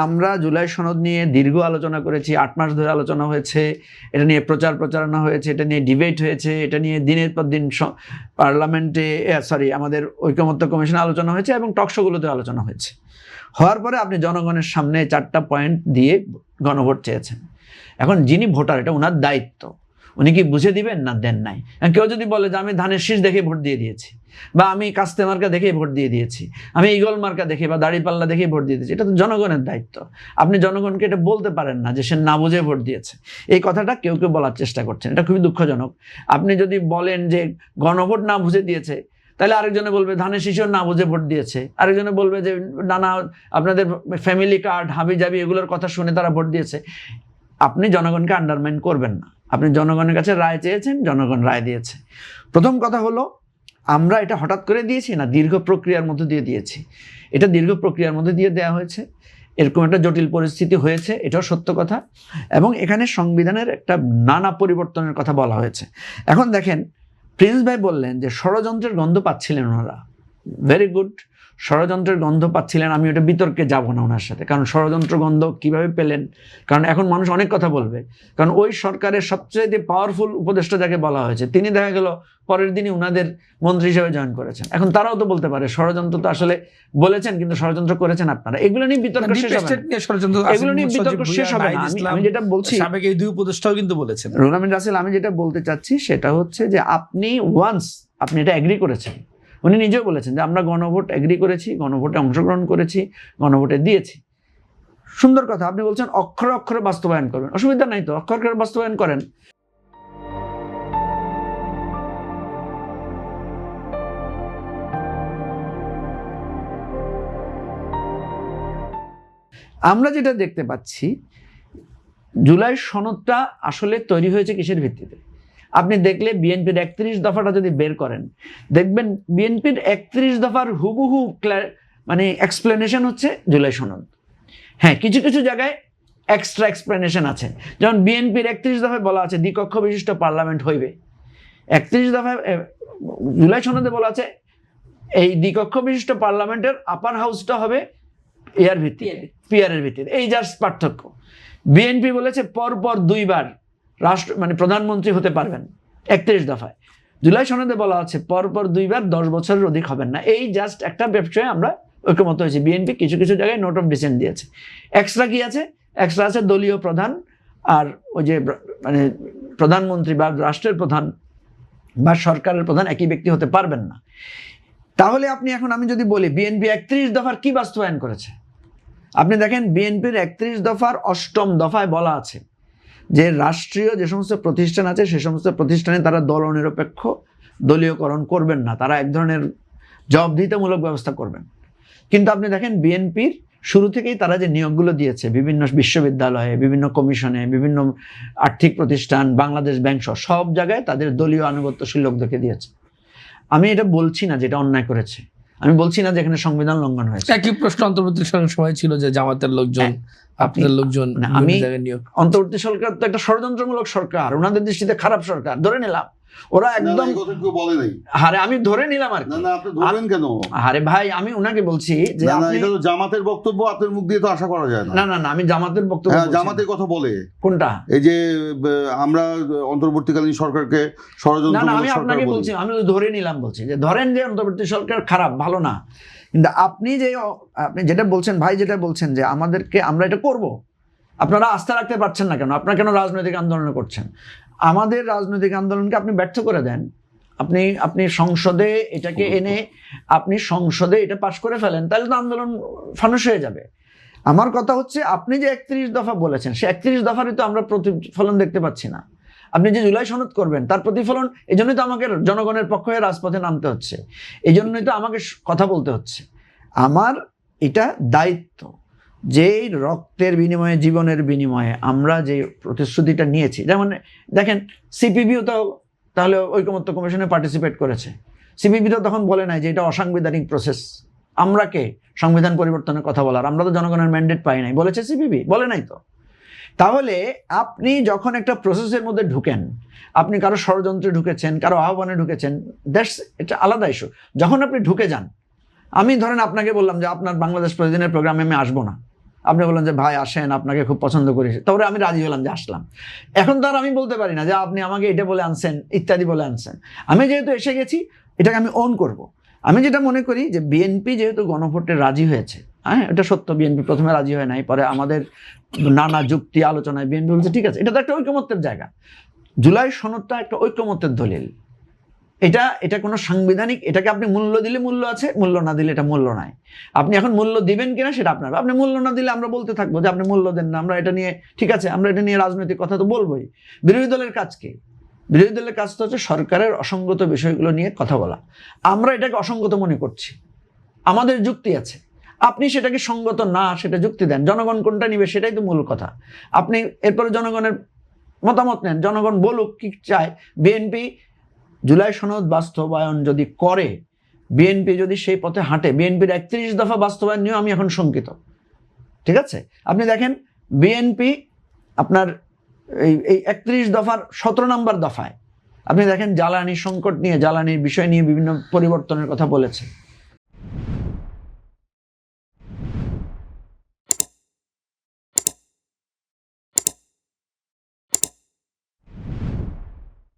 আমরা জুলাই সনদ নিয়ে দীর্ঘ আলোচনা করেছি, 8 মাস ধরে আলোচনা হয়েছে, এটা নিয়ে প্রচারণা হয়েছে, এটা নিয়ে ডিবেট হয়েছে, এটা নিয়ে দিনের পর দিন পার্লামেন্টে আমাদের ঐকমত্য কমিশনে আলোচনা হয়েছে এবং টকশোগুলোতে আলোচনা হয়েছে। হওয়ার পরে আপনি জনগণের সামনে 4টা পয়েন্ট দিয়ে গণভোট চেয়েছেন। এখন যিনি ভোটার, এটা ওনার দায়িত্ব, উনি কি বুঝে দিবেন না দেন নাই। কেউ যদি বলে যে আমি ধানের শীষ দেখে ভোট দিয়ে দিয়েছি, বা আমি কাস্তে মার্কা দেখে ভোট দিয়ে দিয়েছি, আমি ইগল মার্কা দেখে বা দাড়িপাল্লা দেখে ভোট দিয়ে দিয়েছি, এটা তো জনগণের দায়িত্ব। আপনি জনগণকে এটা বলতে পারেন না যে সে না বুঝে ভোট দিয়েছে। এই কথাটা কেউ কেউ বলার চেষ্টা করছেন, এটা খুবই দুঃখজনক। আপনি যদি বলেন যে গণভোট না বুঝে দিয়েছে, তাহলে আরেকজনে বলবে ধানের শীষও না বুঝে ভোট দিয়েছে, আরেকজনে বলবে যে নানা আপনাদের ফ্যামিলি কার্ড হাবি জাবি এগুলোর কথা শুনে তারা ভোট দিয়েছে। আপনি জনগণকে আন্ডারমাইন করবেন না। আপনি জনগণের কাছে রায় চেয়েছেন, জনগণ রায় দিয়েছে। প্রথম কথা হলো, আমরা এটা হঠাৎ করে দিয়েছি না, দীর্ঘ প্রক্রিয়ার মধ্যে দিয়ে দিয়েছি। এটা দীর্ঘ প্রক্রিয়ার মধ্যে দিয়ে দেওয়া হয়েছে, এরকম একটা জটিল পরিস্থিতি হয়েছে, এটাও সত্য কথা। এবং এখানে সংবিধানের একটা নানা পরিবর্তনের কথা বলা হয়েছে। এখন দেখেন, প্রিন্স ভাই বললেন যে ষড়যন্ত্রের গন্ধ পাচ্ছিলেন ওনারা, ভেরি গুড, ষড়যন্ত্রের গন্ধ পাচ্ছিলেন। আমি ওটা বিতর্কে যাব না ওনার সাথে, কারণ ষড়যন্ত্র গন্ধ কিভাবে পেলেন, কারণ এখন মানুষ অনেক কথা বলবে। কারণ ওই সরকারের সবচেয়ে পাওয়ারফুল উপদেষ্টা যাকে বলা হয়েছে, তিনি দেখা গেল পরের দিনই উনাদের মন্ত্রী হিসেবে জয়েন করেছেন। এখন তারাও তো বলতে পারে ষড়যন্ত্র তো আসলে বলেছেন, কিন্তু ষড়যন্ত্র করেছেন আপনারা। এগুলো নিয়ে বিতর্ক শেষ হবে না, এগুলো নিয়ে বিতর্ক শেষ হবে না। আমি যেটা বলছি, সাবেক এই 2 উপদেষ্টাও কিন্তু বলেছেন। রুহুল আমিন রাসেল, আমি যেটা বলতে চাচ্ছি সেটা হচ্ছে যে আপনি আপনি এটা এগ্রি করেছেন, উনি নিজেও বলেছেন যে আমরা গণভোট এগ্রি করেছি, গণভোটে অংশগ্রহণ করেছি, গণভোটে দিয়েছি। সুন্দর কথা। আপনি বলছেন অক্ষরে অক্ষরে বাস্তবায়ন করবেন, অসুবিধা নাই তো, অক্ষরে অক্ষরে বাস্তবায়ন করেন। আমরা যেটা দেখতে পাচ্ছি, জুলাই সনদটা আসলে তৈরি হয়েছে কিসের ভিত্তিতে? আপনি দেখলে বিএনপির 31 দফাটা যদি বের করেন, দেখবেন বিএনপির 31 দফার হুবহু মানে এক্সপ্লেনেশন হচ্ছে জুলাই সনদ। হ্যাঁ, কিছু কিছু জায়গায় এক্সট্রা এক্সপ্লেনেশন আছে। যেমন বিএনপির 31 দফায় বলা আছে দ্বিকক্ষ বিশিষ্ট পার্লামেন্ট হইবে। 31 দফায় জুলাই সনদে বলা আছে এই দ্বিকক্ষ বিশিষ্ট পার্লামেন্টের আপার হাউসটা হবে পিয়ারের ভিত্তিতে। এই জাস্ট পার্থক্য। বিএনপি বলেছে পরপর 2 বার মানে প্রধানমন্ত্রী হতে পারবেন 31 দফায়। জুলাই সনদে বলা আছে পরপর 2 বার 10 বছরের অধিক হবেন না। এই জাস্ট একটা বিষয়ে আমরা ঐক্যমত হয়েছি। বিএনপি কিছু কিছু জায়গায় নোট অফ ডিসেন্ট দিয়েছে। এক্সট্রা কি আছে? এক্সট্রা আছে দলীয় প্রধান আর ওই যে মানে প্রধানমন্ত্রী বা রাষ্ট্রের প্রধান বা সরকারের প্রধান একই ব্যক্তি হতে পারবেন না। তাহলে আপনি এখন আমি যদি বলি বিএনপি 31 দফার কি বাস্তবায়ন করেছে, আপনি দেখেন বিএনপির 31 দফার 8ম দফায় বলা আছে যে রাষ্ট্রীয় যে সমস্ত প্রতিষ্ঠান আছে সে সমস্ত প্রতিষ্ঠানে তারা দলনিরপেক্ষ দলীয়করণ করবেন না, তারা এক ধরনের জবাবদিহিতামূলক ব্যবস্থা করবেন। কিন্তু আপনি দেখেন বিএনপির শুরু থেকেই তারা যে নিয়োগগুলো দিয়েছে বিভিন্ন বিশ্ববিদ্যালয়ে, বিভিন্ন কমিশনে, বিভিন্ন আর্থিক প্রতিষ্ঠান, বাংলাদেশ ব্যাংক সহ সব জায়গায় তাদের দলীয় আনুগত্যশীল লোকদেরকে দিয়েছে। আমি এটা বলছি না যেটা অন্যায় করেছে, আমি বলছি না যে এখানে সংবিধান লঙ্ঘন হয়েছে। একই প্রশ্ন অন্তর্বর্তী সরকারের সময় ছিল যে জামাতের লোকজন আপনাদের লোকজন। আমি অন্তর্বর্তী সরকার তো একটা ষড়যন্ত্রমূলক সরকার, ওনাদের দৃষ্টিতে খারাপ সরকার ধরে নিলাম। ওরা একদম আরে আমি ধরে নিলাম আর কেন? আরে ভাই আমি ওনাকে বলছি যে এটা তো জামাতের বক্তব্য, আপনার মুখ দিয়ে তো আশা করা যায় না। না না আমি জামাতের বক্তব্য, জামাতের কথা বলে কোনটা? এই যে আমরা অন্তর্বর্তীকালীন সরকারকে ষড়যন্ত্র। না আমি আপনাকে বলছি, আমি ধরে নিলাম বলছি যে ধরেন যে অন্তর্বর্তী সরকার খারাপ, ভালো না, কিন্তু আপনি যেটা বলছেন ভাই, যেটা বলছেন যে আমাদেরকে আমরা এটা করব, আপনারা আস্থা রাখতে পারছেন না কেন? আপনারা কেন রাজনৈতিক আন্দোলন করছেন? আমাদের রাজনৈতিক আন্দোলনকে আপনি ব্যর্থ করে দেন। আপনি সংসদে এটাকে এনে আপনি সংসদে এটা পাশ করে ফেলেন, তাহলে তো আন্দোলন ফানুস হয়ে যাবে। আমার কথা হচ্ছে আপনি যে 31 দফা বলেছেন, সে 31 দফারই তো আমরা প্রতিফলন দেখতে পাচ্ছি না। আপনি যে জুলাই সনদ করবেন তার প্রতিফলন, এই জন্যই তো আমাকে জনগণের পক্ষ হয়ে রাজপথে নামতে হচ্ছে, এই জন্যই তো আমাকে কথা বলতে হচ্ছে। আমার এটা দায়িত্ব যে রক্তের বিনিময়ে, জীবনের বিনিময়ে আমরা যে প্রতিশ্রুতিটা নিয়েছি। যেমন দেখেন সিপিবিও তো তাহলে ঐকমত্য কমিশনে পার্টিসিপেট করেছে। সিপিবি তো তখন বলে নাই যে এটা অসাংবিধানিক প্রসেস, আমরা কে সংবিধান পরিবর্তনের কথা বলার? আমরা তো জনগণের ম্যান্ডেট পাই নাই, বলেছে সিপিবি? বলে নাই তো। তাহলে আপনি যখন একটা প্রসেসের মধ্যে ঢুকেন, আপনি কারো ষড়যন্ত্রে ঢুকেছেন, কারো আহ্বানে ঢুকেছেন, এটা আলাদা ইস্যু। যখন আপনি ঢুকে যান, আমি ধরেন আপনাকে বললাম যে আপনার বাংলাদেশ প্রতিদিনের প্রোগ্রামে আমি আসবো না, আপনি বললেন যে ভাই আসেন, আপনাকে খুব পছন্দ করি, তারপরে আমি রাজি হলাম যে আসলাম। এখন তো আর আমি বলতে পারি না যে আপনি আমাকে এটা বলে আনছেন ইত্যাদি বলে আনছেন। আমি যেহেতু এসে গেছি, এটাকে আমি অন করব। আমি যেটা মনে করি যে বিএনপি যেহেতু গণভোটে রাজি হয়েছে, হ্যাঁ এটা সত্য, বিএনপি প্রথমে রাজি হয় নাই, পরে আমাদের নানা যুক্তি আলোচনায় বিএনপি বলছে ঠিক আছে, এটা তো একটা ঐকমত্যের জায়গা। জুলাই সনদটা একটা ঐকমত্যের দলিল। এটা কোনো সাংবিধানিক, এটাকে আপনি মূল্য দিলে মূল্য আছে, মূল্য না দিলে এটা মূল্য নাই। আপনি এখন মূল্য দিবেন কিনা সেটা আপনার, আপনি মূল্য না দিলে আমরা বলতে থাকবো যে আপনি মূল্য দেন না, আমরা এটা নিয়ে ঠিক আছে, আমরা এটা নিয়ে রাজনৈতিক কথা তো বলবোই। বিরোধী দলের কাজ কি? বিরোধী দলের কাজ তো হচ্ছে সরকারের অসঙ্গত বিষয়গুলো নিয়ে কথা বলা। আমরা এটাকে অসঙ্গত মনে করছি, আমাদের যুক্তি আছে, আপনি সেটাকে সঙ্গত না সেটা যুক্তি দেন, জনগণ কোনটা নিবে সেটাই তো মূল কথা। আপনি এরপরে জনগণের মতামত নেন, জনগণ বলুক কি চায়। বিএনপি জুলাই সনদ বাস্তবায়ন যদি করে, বিএনপি যদি সেই পথে হাঁটে, বিএনপির 31 দফা বাস্তবায়ন নিয়েও আমি এখন শঙ্কিত। ঠিক আছে, আপনি দেখেন বিএনপি আপনার এই 31 দফার 17 নম্বর দফায় আপনি দেখেন জ্বালানি সংকট নিয়ে, জ্বালানির বিষয় নিয়ে বিভিন্ন পরিবর্তনের কথা বলেছে।